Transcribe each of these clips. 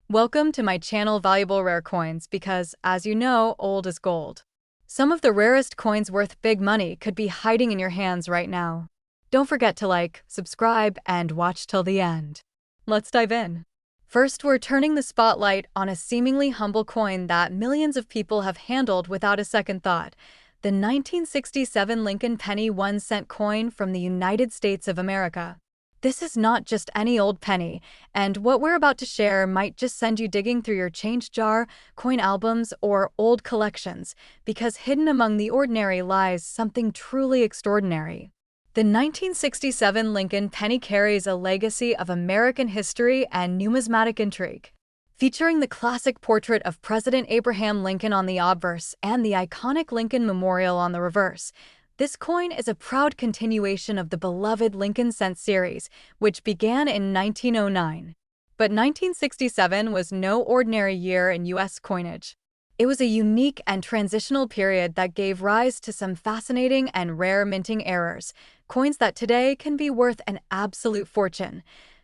Welcome to my channel Valuable Rare Coins because, as you know, old is gold. Some of the rarest coins worth big money could be hiding in your hands right now. Don't forget to like, subscribe, and watch till the end. Let's dive in. First, we're turning the spotlight on a seemingly humble coin that millions of people have handled without a second thought. The 1967 Lincoln penny 1-cent coin from the United States of America. This is not just any old penny, and what we're about to share might just send you digging through your change jar, coin albums, or old collections, because hidden among the ordinary lies something truly extraordinary. The 1967 Lincoln penny carries a legacy of American history and numismatic intrigue. Featuring the classic portrait of President Abraham Lincoln on the obverse and the iconic Lincoln Memorial on the reverse, this coin is a proud continuation of the beloved Lincoln Cent series, which began in 1909. But 1967 was no ordinary year in U.S. coinage. It was a unique and transitional period that gave rise to some fascinating and rare minting errors, coins that today can be worth an absolute fortune.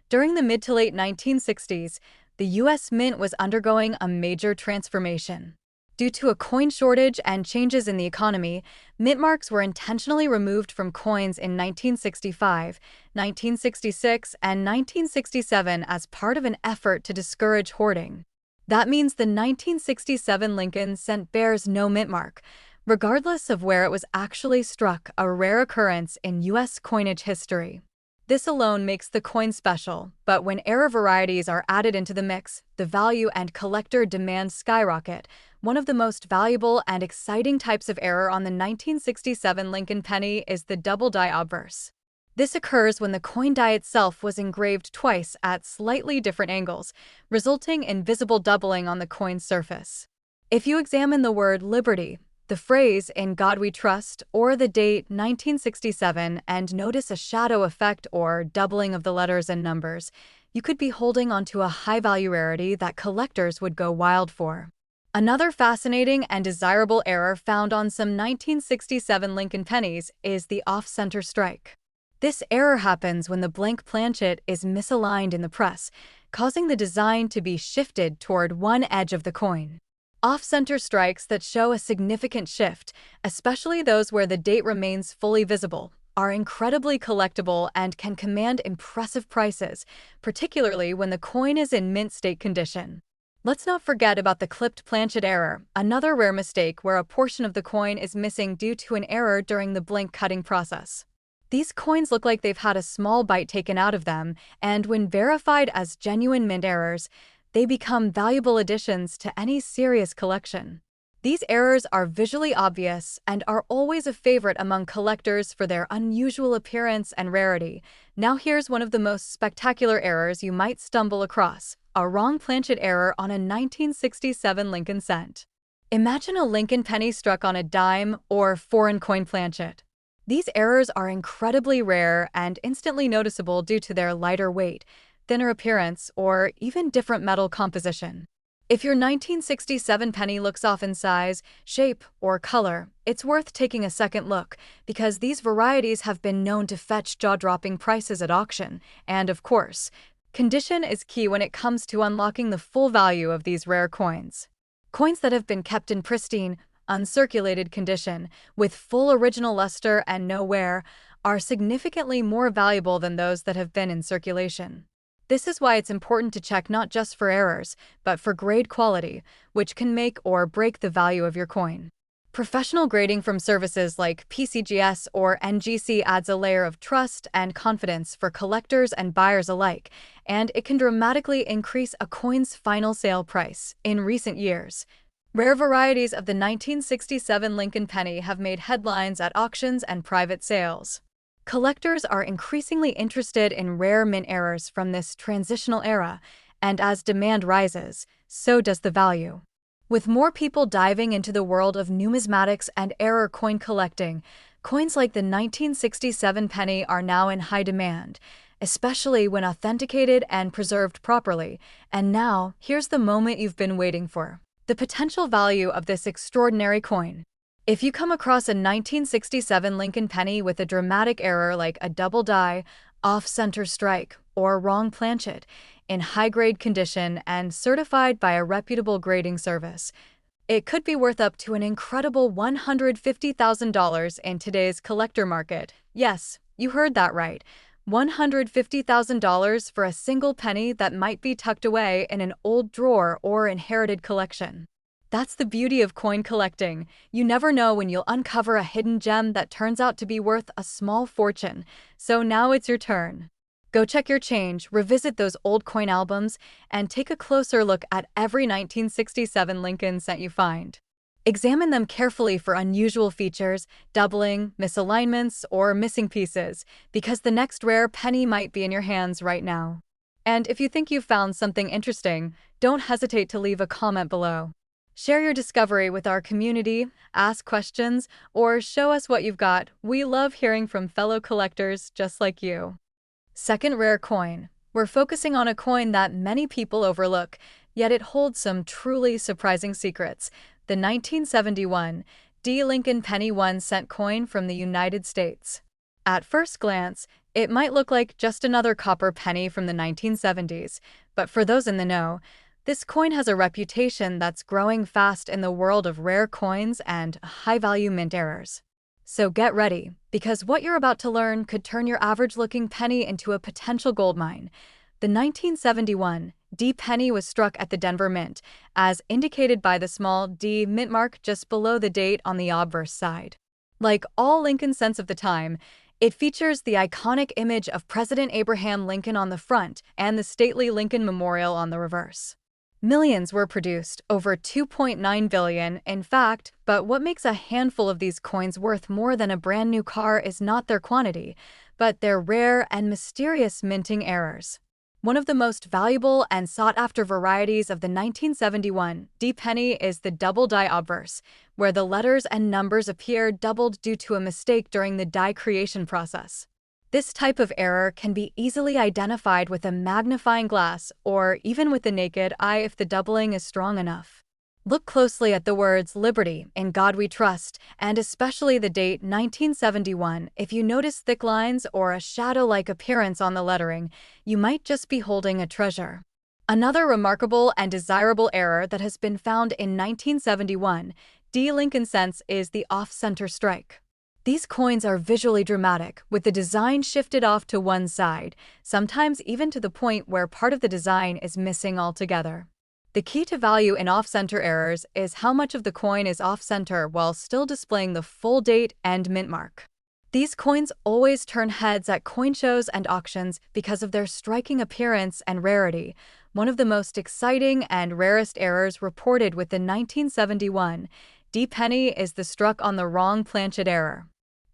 During the mid to late 1960s, the U.S. Mint was undergoing a major transformation. Due to a coin shortage and changes in the economy, mint marks were intentionally removed from coins in 1965, 1966, and 1967 as part of an effort to discourage hoarding. That means the 1967 Lincoln Cent bears no mint mark, regardless of where it was actually struck, a rare occurrence in U.S. coinage history. This alone makes the coin special, but when error varieties are added into the mix, the value and collector demand skyrocket. One of the most valuable and exciting types of error on the 1967 Lincoln penny is the double die obverse. This occurs when the coin die itself was engraved twice at slightly different angles, resulting in visible doubling on the coin's surface. If you examine the word liberty, the phrase "In God We Trust," or the date 1967 and notice a shadow effect or doubling of the letters and numbers, you could be holding onto a high-value rarity that collectors would go wild for. Another fascinating and desirable error found on some 1967 Lincoln pennies is the off-center strike. This error happens when the blank planchet is misaligned in the press, causing the design to be shifted toward one edge of the coin. Off-center strikes that show a significant shift, especially those where the date remains fully visible, are incredibly collectible and can command impressive prices, particularly when the coin is in mint state condition. Let's not forget about the clipped planchet error, another rare mistake where a portion of the coin is missing due to an error during the blank cutting process. These coins look like they've had a small bite taken out of them, and when verified as genuine mint errors, they become valuable additions to any serious collection. These errors are visually obvious and are always a favorite among collectors for their unusual appearance and rarity. Now here's one of the most spectacular errors you might stumble across: a wrong planchet error on a 1967 Lincoln Cent. Imagine a Lincoln penny struck on a dime or foreign coin planchet. These errors are incredibly rare and instantly noticeable due to their lighter weight, thinner appearance, or even different metal composition. If your 1967 penny looks off in size, shape, or color, it's worth taking a second look, because these varieties have been known to fetch jaw-dropping prices at auction, and of course, condition is key when it comes to unlocking the full value of these rare coins. Coins that have been kept in pristine, uncirculated condition, with full original luster and no wear, are significantly more valuable than those that have been in circulation. This is why it's important to check not just for errors, but for grade quality, which can make or break the value of your coin. Professional grading from services like PCGS or NGC adds a layer of trust and confidence for collectors and buyers alike, and it can dramatically increase a coin's final sale price. In recent years, rare varieties of the 1967 Lincoln penny have made headlines at auctions and private sales. Collectors are increasingly interested in rare mint errors from this transitional era, and as demand rises, so does the value. With more people diving into the world of numismatics and error coin collecting, coins like the 1967 penny are now in high demand, especially when authenticated and preserved properly. And now, here's the moment you've been waiting for: the potential value of this extraordinary coin. If you come across a 1967 Lincoln penny with a dramatic error like a double die, off-center strike, or wrong planchet, in high-grade condition and certified by a reputable grading service. It could be worth up to an incredible $150,000 in today's collector market. Yes, you heard that right. $150,000 for a single penny that might be tucked away in an old drawer or inherited collection. That's the beauty of coin collecting. You never know when you'll uncover a hidden gem that turns out to be worth a small fortune. So now it's your turn. Go check your change, revisit those old coin albums, and take a closer look at every 1967 Lincoln cent you find. Examine them carefully for unusual features, doubling, misalignments, or missing pieces, because the next rare penny might be in your hands right now. And if you think you've found something interesting, don't hesitate to leave a comment below. Share your discovery with our community, ask questions, or show us what you've got. We love hearing from fellow collectors just like you. Second rare coin. We're focusing on a coin that many people overlook, yet it holds some truly surprising secrets. The 1971 D. Lincoln penny 1-cent coin from the United States. At first glance, it might look like just another copper penny from the 1970s, but for those in the know, this coin has a reputation that's growing fast in the world of rare coins and high-value mint errors. So get ready, because what you're about to learn could turn your average-looking penny into a potential goldmine. The 1971 D penny was struck at the Denver Mint, as indicated by the small D mint mark just below the date on the obverse side. Like all Lincoln cents of the time, it features the iconic image of President Abraham Lincoln on the front and the stately Lincoln Memorial on the reverse. Millions were produced, over 2.9 billion, in fact, but what makes a handful of these coins worth more than a brand new car is not their quantity, but their rare and mysterious minting errors. One of the most valuable and sought-after varieties of the 1971 D penny is the double die obverse, where the letters and numbers appear doubled due to a mistake during the die creation process. This type of error can be easily identified with a magnifying glass or even with the naked eye if the doubling is strong enough. Look closely at the words "Liberty," "In God We Trust," and especially the date 1971. If you notice thick lines or a shadow-like appearance on the lettering, you might just be holding a treasure. Another remarkable and desirable error that has been found in 1971 D Lincoln cents is the off-center strike. These coins are visually dramatic, with the design shifted off to one side, sometimes even to the point where part of the design is missing altogether. The key to value in off-center errors is how much of the coin is off-center while still displaying the full date and mint mark. These coins always turn heads at coin shows and auctions because of their striking appearance and rarity. One of the most exciting and rarest errors reported with the 1971 D penny is the struck on the wrong planchet error.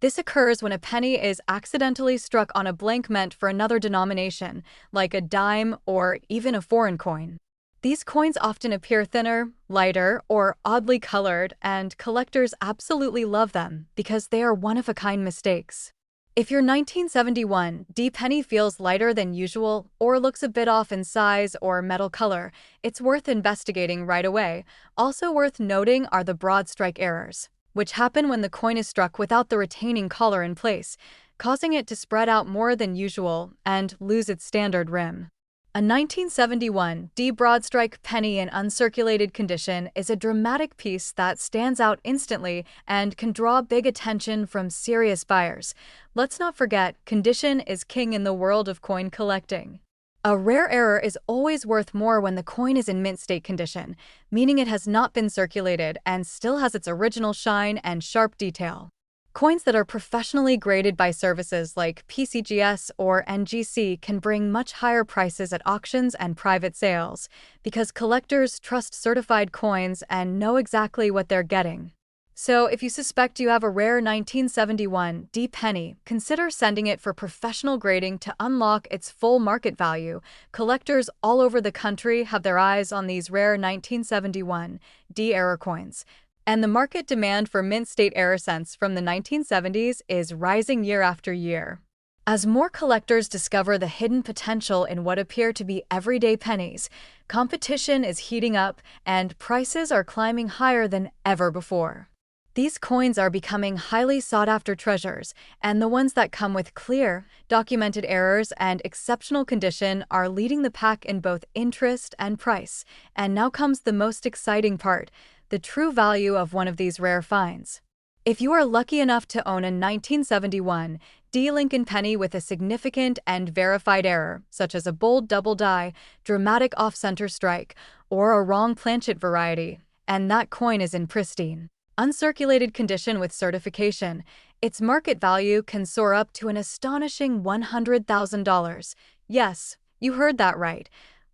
This occurs when a penny is accidentally struck on a blank meant for another denomination, like a dime or even a foreign coin. These coins often appear thinner, lighter, or oddly colored, and collectors absolutely love them because they are one-of-a-kind mistakes. If your 1971 D penny feels lighter than usual or looks a bit off in size or metal color, it's worth investigating right away. Also worth noting are the broad strike errors, which happen when the coin is struck without the retaining collar in place, causing it to spread out more than usual and lose its standard rim. A 1971 D broadstrike penny in uncirculated condition is a dramatic piece that stands out instantly and can draw big attention from serious buyers. Let's not forget, condition is king in the world of coin collecting. A rare error is always worth more when the coin is in mint state condition, meaning it has not been circulated and still has its original shine and sharp detail. Coins that are professionally graded by services like PCGS or NGC can bring much higher prices at auctions and private sales, because collectors trust certified coins and know exactly what they're getting. So if you suspect you have a rare 1971 D penny, consider sending it for professional grading to unlock its full market value. Collectors all over the country have their eyes on these rare 1971 D error coins, and the market demand for mint state error cents from the 1970s is rising year after year. As more collectors discover the hidden potential in what appear to be everyday pennies, competition is heating up and prices are climbing higher than ever before. These coins are becoming highly sought-after treasures, and the ones that come with clear, documented errors and exceptional condition are leading the pack in both interest and price. And now comes the most exciting part, the true value of one of these rare finds. If you are lucky enough to own a 1971 D Lincoln penny with a significant and verified error, such as a bold double die, dramatic off-center strike, or a wrong planchet variety, and that coin is in pristine, uncirculated condition with certification, its market value can soar up to an astonishing $100,000. Yes, you heard that right.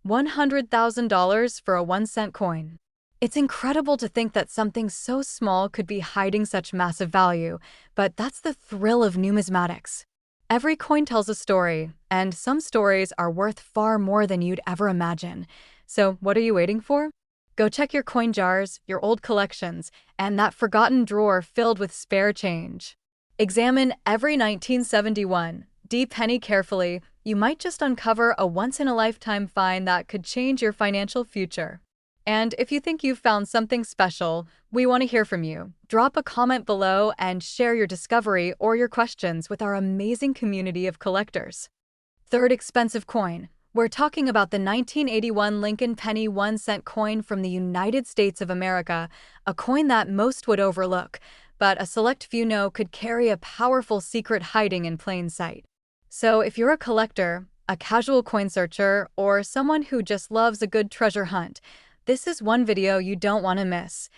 $100,000 for a 1-cent coin. It's incredible to think that something so small could be hiding such massive value, but that's the thrill of numismatics. Every coin tells a story, and some stories are worth far more than you'd ever imagine. So what are you waiting for? Go check your coin jars, your old collections, and that forgotten drawer filled with spare change. Examine every 1971 D penny carefully. You might just uncover a once-in-a-lifetime find that could change your financial future. And if you think you've found something special, we want to hear from you. Drop a comment below and share your discovery or your questions with our amazing community of collectors. Third expensive coin. We're talking about the 1981 Lincoln Penny 1-cent coin from the United States of America, a coin that most would overlook, but a select few know could carry a powerful secret hiding in plain sight. So if you're a collector, a casual coin searcher, or someone who just loves a good treasure hunt, this is one video you don't want to miss.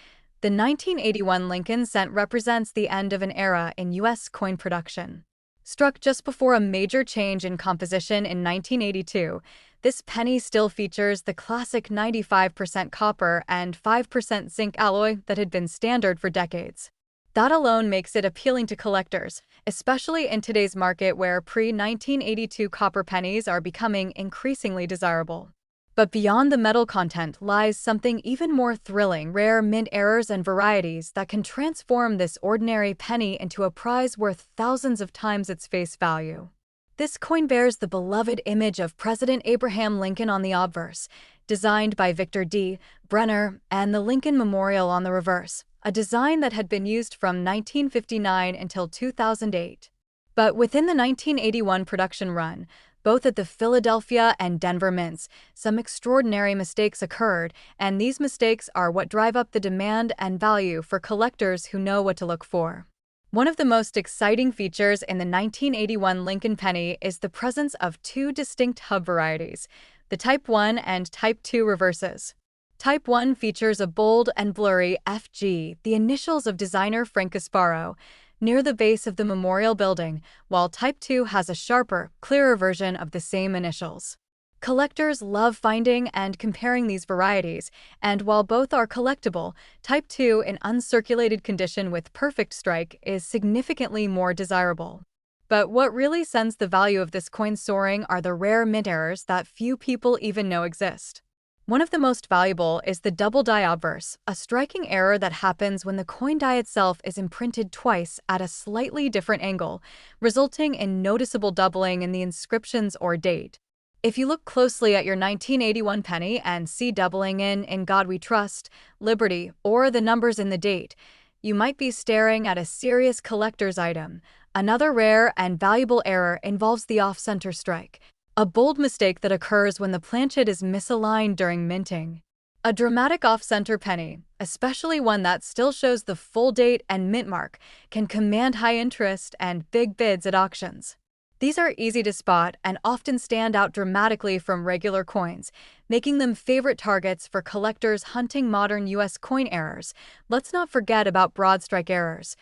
The 1981 Lincoln cent represents the end of an era in U.S. coin production. Struck just before a major change in composition in 1982, this penny still features the classic 95% copper and 5% zinc alloy that had been standard for decades. That alone makes it appealing to collectors, especially in today's market where pre-1982 copper pennies are becoming increasingly desirable. But beyond the metal content lies something even more thrilling: rare mint errors and varieties that can transform this ordinary penny into a prize worth thousands of times its face value. This coin bears the beloved image of President Abraham Lincoln on the obverse, designed by Victor D. Brenner, and the Lincoln Memorial on the reverse, a design that had been used from 1959 until 2008. But within the 1981 production run, both at the Philadelphia and Denver mints, some extraordinary mistakes occurred, and these mistakes are what drive up the demand and value for collectors who know what to look for. One of the most exciting features in the 1981 Lincoln penny is the presence of two distinct hub varieties, the Type 1 and Type 2 reverses. Type 1 features a bold and blurry FG, the initials of designer Frank Gasparo, near the base of the Memorial Building, while Type 2 has a sharper, clearer version of the same initials. Collectors love finding and comparing these varieties, and while both are collectible, Type 2 in uncirculated condition with perfect strike is significantly more desirable. But what really sends the value of this coin soaring are the rare mint errors that few people even know exist. One of the most valuable is the double die obverse, a striking error that happens when the coin die itself is imprinted twice at a slightly different angle, resulting in noticeable doubling in the inscriptions or date. If you look closely at your 1981 penny and see doubling in God We Trust, Liberty, or the numbers in the date, you might be staring at a serious collector's item. Another rare and valuable error involves the off-center strike, a bold mistake that occurs when the planchet is misaligned during minting. A dramatic off-center penny, especially one that still shows the full date and mint mark, can command high interest and big bids at auctions. These are easy to spot and often stand out dramatically from regular coins, making them favorite targets for collectors hunting modern U.S. coin errors. Let's not forget about broad strike errors,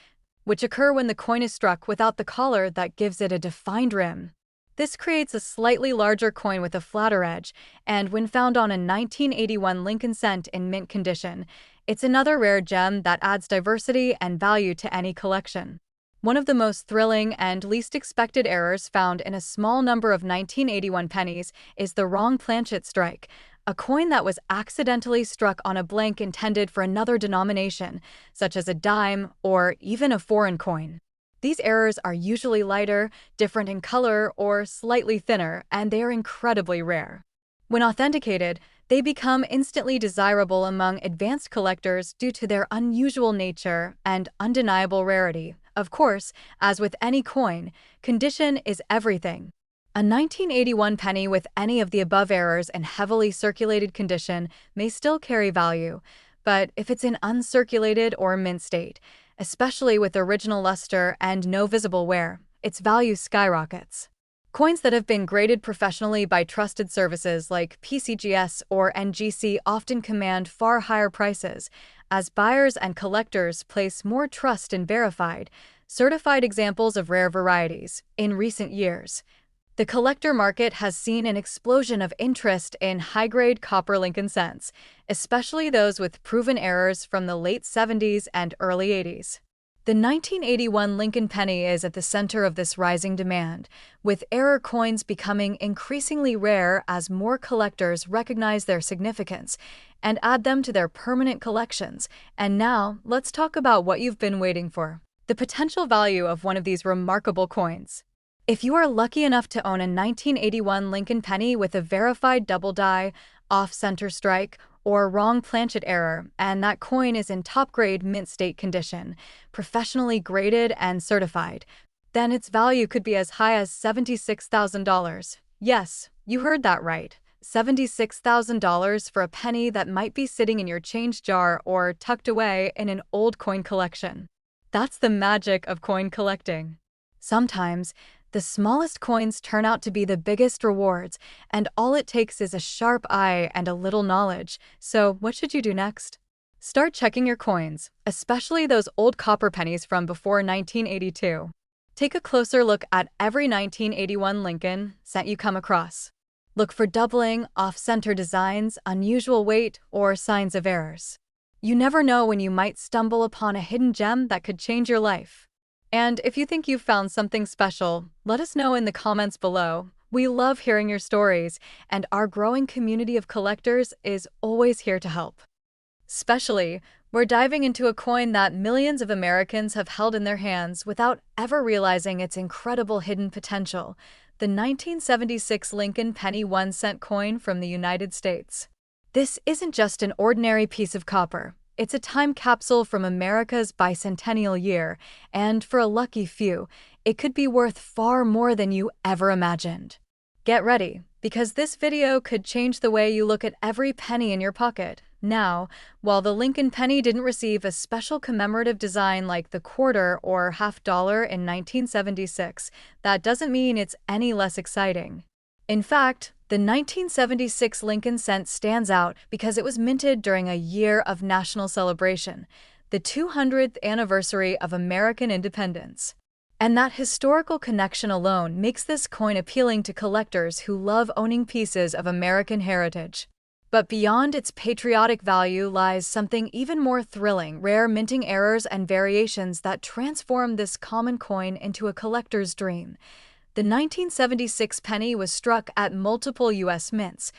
which occur when the coin is struck without the collar that gives it a defined rim. This creates a slightly larger coin with a flatter edge, and when found on a 1981 Lincoln cent in mint condition, it's another rare gem that adds diversity and value to any collection. One of the most thrilling and least expected errors found in a small number of 1981 pennies is the wrong planchet strike, a coin that was accidentally struck on a blank intended for another denomination, such as a dime or even a foreign coin. These errors are usually lighter, different in color, or slightly thinner, and they are incredibly rare. When authenticated, They become instantly desirable among advanced collectors due to their unusual nature and undeniable rarity. Of course, as with any coin, condition is everything. A 1981 penny with any of the above errors and heavily circulated condition may still carry value, but if it's in uncirculated or mint state, especially with original luster and no visible wear, its value skyrockets. Coins that have been graded professionally by trusted services like PCGS or NGC often command far higher prices, as buyers and collectors place more trust in verified, certified examples of rare varieties. In recent years, the collector market has seen an explosion of interest in high-grade copper Lincoln cents, especially those with proven errors from the late 70s and early 80s. The 1981 Lincoln penny is at the center of this rising demand, with error coins becoming increasingly rare as more collectors recognize their significance and add them to their permanent collections. And now, let's talk about what you've been waiting for: the potential value of one of these remarkable coins. If you are lucky enough to own a 1981 Lincoln penny with a verified double die, off-center strike, or wrong planchet error, and that coin is in top-grade mint state condition, professionally graded and certified, then its value could be as high as $76,000. Yes, you heard that right. $76,000 for a penny that might be sitting in your change jar or tucked away in an old coin collection. That's the magic of coin collecting. Sometimes, the smallest coins turn out to be the biggest rewards, and all it takes is a sharp eye and a little knowledge. So, what should you do next? Start checking your coins, especially those old copper pennies from before 1982. Take a closer look at every 1981 Lincoln cent you come across. Look for doubling, off-center designs, unusual weight, or signs of errors. You never know when you might stumble upon a hidden gem that could change your life. And if you think you've found something special, let us know in the comments below. We love hearing your stories, and our growing community of collectors is always here to help. Especially, we're diving into a coin that millions of Americans have held in their hands without ever realizing its incredible hidden potential: the 1976 Lincoln penny 1-cent coin from the United States. This isn't just an ordinary piece of copper. It's a time capsule from America's bicentennial year, and for a lucky few, it could be worth far more than you ever imagined. Get ready, because this video could change the way you look at every penny in your pocket. Now, while the Lincoln penny didn't receive a special commemorative design like the quarter or half-dollar in 1976, that doesn't mean it's any less exciting. In fact, the 1976 Lincoln cent stands out because it was minted during a year of national celebration, the 200th anniversary of American independence. And that historical connection alone makes this coin appealing to collectors who love owning pieces of American heritage. But beyond its patriotic value lies something even more thrilling: rare minting errors and variations that transform this common coin into a collector's dream. The 1976 penny was struck at multiple U.S. mints,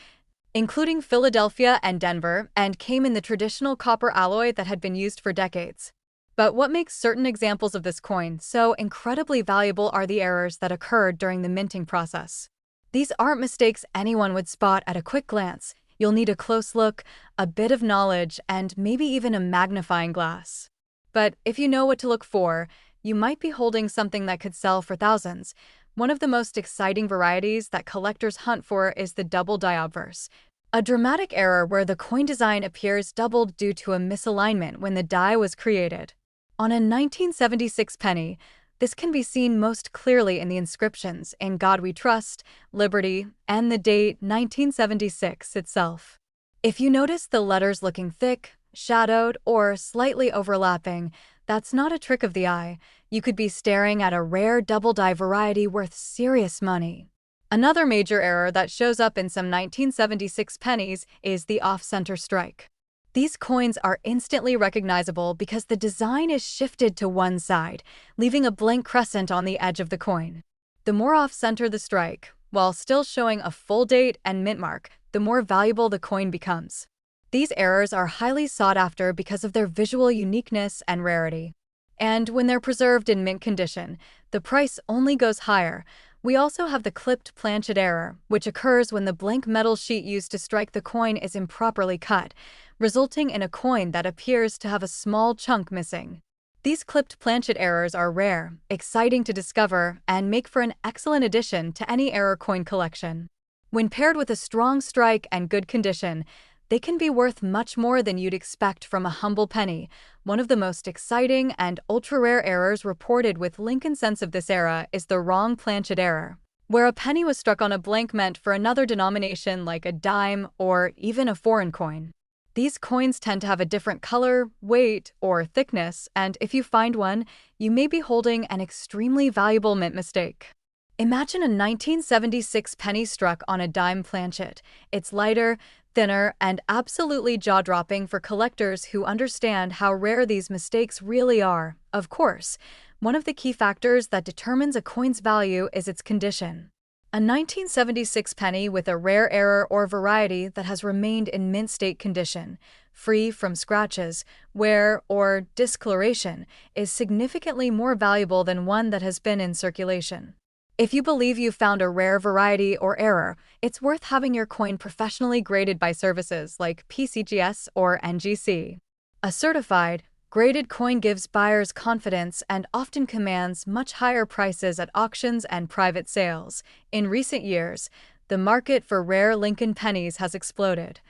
including Philadelphia and Denver, and came in the traditional copper alloy that had been used for decades. But what makes certain examples of this coin so incredibly valuable are the errors that occurred during the minting process. These aren't mistakes anyone would spot at a quick glance. You'll need a close look, a bit of knowledge, and maybe even a magnifying glass. But if you know what to look for, you might be holding something that could sell for thousands. One of the most exciting varieties that collectors hunt for is the double die obverse, a dramatic error where the coin design appears doubled due to a misalignment when the die was created. On a 1976 penny, this can be seen most clearly in the inscriptions "In God We Trust," "Liberty," and the date 1976 itself. If you notice the letters looking thick, shadowed, or slightly overlapping, that's not a trick of the eye. You could be staring at a rare double die variety worth serious money. Another major error that shows up in some 1976 pennies is the off-center strike. These coins are instantly recognizable because the design is shifted to one side, leaving a blank crescent on the edge of the coin. The more off-center the strike, while still showing a full date and mint mark, the more valuable the coin becomes. These errors are highly sought after because of their visual uniqueness and rarity. And when they're preserved in mint condition, the price only goes higher. We also have the clipped planchet error, which occurs when the blank metal sheet used to strike the coin is improperly cut, resulting in a coin that appears to have a small chunk missing. These clipped planchet errors are rare, exciting to discover, and make for an excellent addition to any error coin collection. When paired with a strong strike and good condition, they can be worth much more than you'd expect from a humble penny. One of the most exciting and ultra-rare errors reported with Lincoln cents of this era is the wrong planchet error, where a penny was struck on a blank meant for another denomination like a dime or even a foreign coin. These coins tend to have a different color, weight, or thickness, and if you find one, you may be holding an extremely valuable mint mistake. Imagine a 1976 penny struck on a dime planchet. It's lighter, thinner, and absolutely jaw-dropping for collectors who understand how rare these mistakes really are. Of course, one of the key factors that determines a coin's value is its condition. A 1976 penny with a rare error or variety that has remained in mint state condition, free from scratches, wear, or discoloration, is significantly more valuable than one that has been in circulation. If you believe you found a rare variety or error, it's worth having your coin professionally graded by services like PCGS or NGC. A certified, graded coin gives buyers confidence and often commands much higher prices at auctions and private sales. In recent years, the market for rare Lincoln pennies has exploded,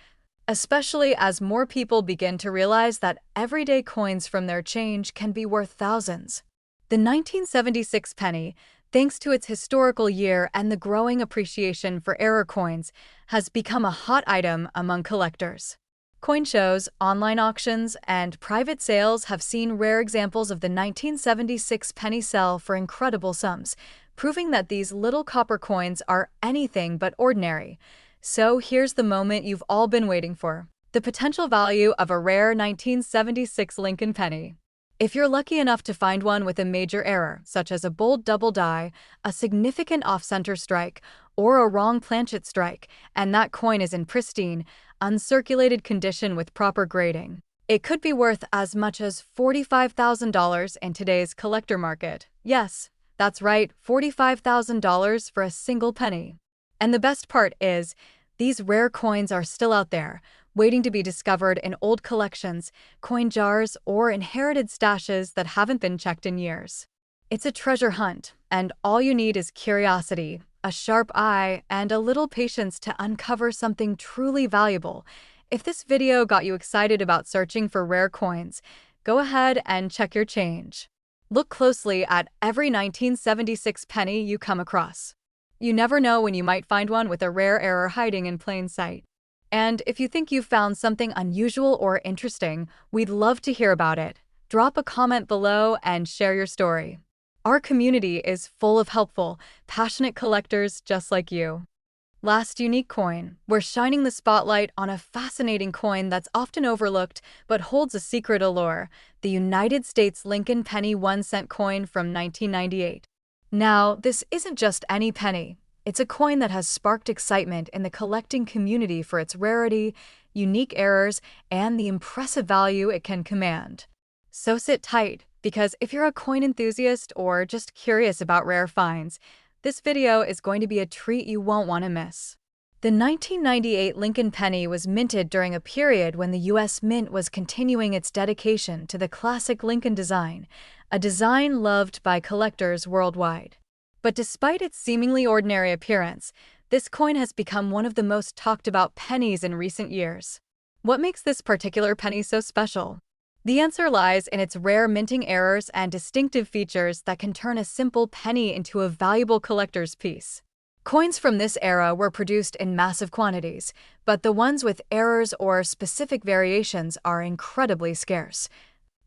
especially as more people begin to realize that everyday coins from their change can be worth thousands. The 1976 penny, thanks to its historical year and the growing appreciation for error coins, has become a hot item among collectors. Coin shows, online auctions, and private sales have seen rare examples of the 1976 penny sell for incredible sums, proving that these little copper coins are anything but ordinary. So here's the moment you've all been waiting for: the potential value of a rare 1976 Lincoln penny. If you're lucky enough to find one with a major error, such as a bold double die, a significant off-center strike, or a wrong planchet strike, and that coin is in pristine, uncirculated condition with proper grading, it could be worth as much as $45,000 in today's collector market. Yes, that's right, $45,000 for a single penny. And the best part is, these rare coins are still out there, waiting to be discovered in old collections, coin jars, or inherited stashes that haven't been checked in years. It's a treasure hunt, and all you need is curiosity, a sharp eye, and a little patience to uncover something truly valuable. If this video got you excited about searching for rare coins, go ahead and check your change. Look closely at every 1976 penny you come across. You never know when you might find one with a rare error hiding in plain sight. And if you think you've found something unusual or interesting, we'd love to hear about it. Drop a comment below and share your story. Our community is full of helpful, passionate collectors just like you. Last unique coin. We're shining the spotlight on a fascinating coin that's often overlooked but holds a secret allure: the United States Lincoln penny 1-cent coin from 1998. Now, this isn't just any penny. It's a coin that has sparked excitement in the collecting community for its rarity, unique errors, and the impressive value it can command. So sit tight, because if you're a coin enthusiast or just curious about rare finds, this video is going to be a treat you won't want to miss. The 1998 Lincoln penny was minted during a period when the U.S. Mint was continuing its dedication to the classic Lincoln design, a design loved by collectors worldwide. But despite its seemingly ordinary appearance, this coin has become one of the most talked about pennies in recent years. What makes this particular penny so special? The answer lies in its rare minting errors and distinctive features that can turn a simple penny into a valuable collector's piece. Coins from this era were produced in massive quantities, but the ones with errors or specific variations are incredibly scarce.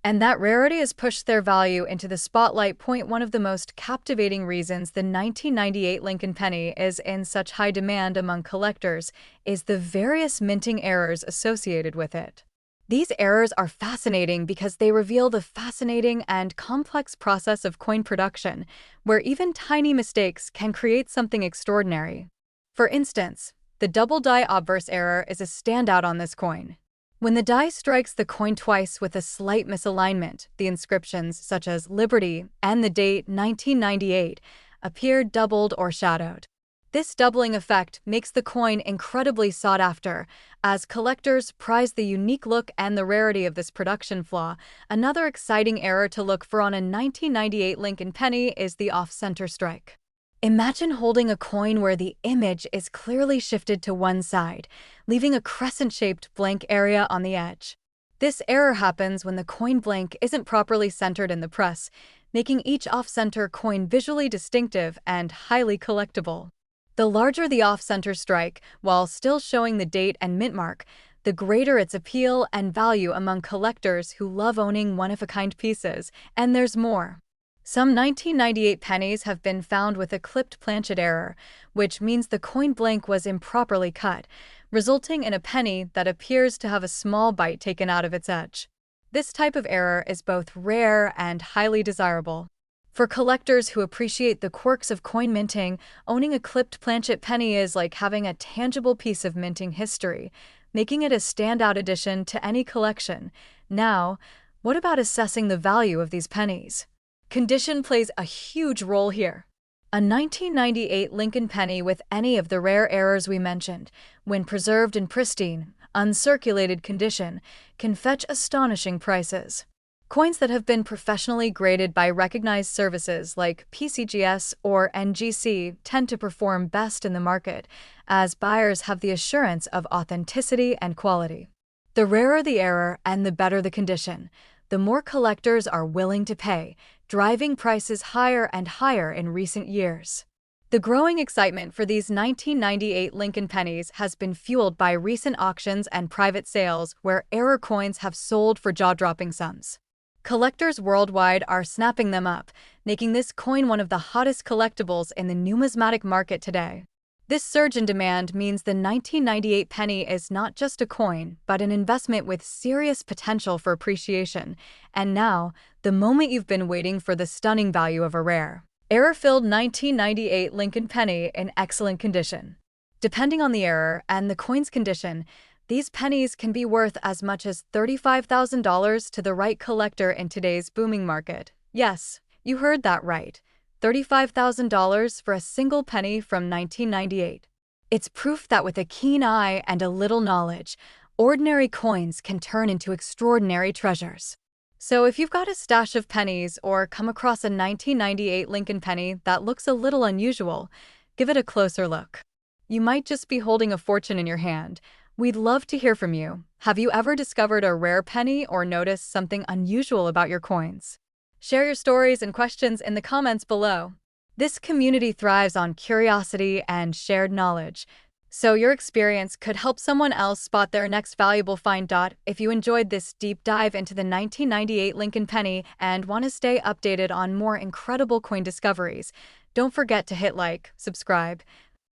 And that rarity has pushed their value into the spotlight. One of the most captivating reasons the 1998 Lincoln penny is in such high demand among collectors is the various minting errors associated with it. These errors are fascinating because they reveal the fascinating and complex process of coin production, where even tiny mistakes can create something extraordinary. For instance, the double die obverse error is a standout on this coin. When the die strikes the coin twice with a slight misalignment, the inscriptions such as Liberty and the date 1998 appeared doubled or shadowed. This doubling effect makes the coin incredibly sought after, as collectors prize the unique look and the rarity of this production flaw. Another exciting error to look for on a 1998 Lincoln penny is the off-center strike. Imagine holding a coin where the image is clearly shifted to one side, leaving a crescent-shaped blank area on the edge. This error happens when the coin blank isn't properly centered in the press, making each off-center coin visually distinctive and highly collectible. The larger the off-center strike, while still showing the date and mint mark, the greater its appeal and value among collectors who love owning one-of-a-kind pieces. And there's more. Some 1998 pennies have been found with a clipped planchet error, which means the coin blank was improperly cut, resulting in a penny that appears to have a small bite taken out of its edge. This type of error is both rare and highly desirable. For collectors who appreciate the quirks of coin minting, owning a clipped planchet penny is like having a tangible piece of minting history, making it a standout addition to any collection. Now, what about assessing the value of these pennies? Condition plays a huge role here. A 1998 Lincoln penny with any of the rare errors we mentioned, when preserved in pristine, uncirculated condition, can fetch astonishing prices. Coins that have been professionally graded by recognized services like PCGS or NGC tend to perform best in the market, as buyers have the assurance of authenticity and quality. The rarer the error and the better the condition, the more collectors are willing to pay, driving prices higher and higher in recent years. The growing excitement for these 1998 Lincoln pennies has been fueled by recent auctions and private sales where error coins have sold for jaw-dropping sums. Collectors worldwide are snapping them up, making this coin one of the hottest collectibles in the numismatic market today. This surge in demand means the 1998 penny is not just a coin, but an investment with serious potential for appreciation. And now, the moment you've been waiting for: the stunning value of a rare, error-filled 1998 Lincoln penny in excellent condition. Depending on the error and the coin's condition, these pennies can be worth as much as $35,000 to the right collector in today's booming market. Yes, you heard that right. $35,000 for a single penny from 1998. It's proof that with a keen eye and a little knowledge, ordinary coins can turn into extraordinary treasures. So if you've got a stash of pennies or come across a 1998 Lincoln penny that looks a little unusual, give it a closer look. You might just be holding a fortune in your hand. We'd love to hear from you. Have you ever discovered a rare penny or noticed something unusual about your coins? Share your stories and questions in the comments below. This community thrives on curiosity and shared knowledge, so your experience could help someone else spot their next valuable find. If you enjoyed this deep dive into the 1998 Lincoln penny and want to stay updated on more incredible coin discoveries, don't forget to hit like, subscribe,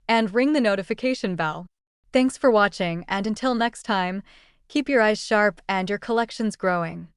and ring the notification bell. Thanks for watching, and until next time, keep your eyes sharp and your collections growing.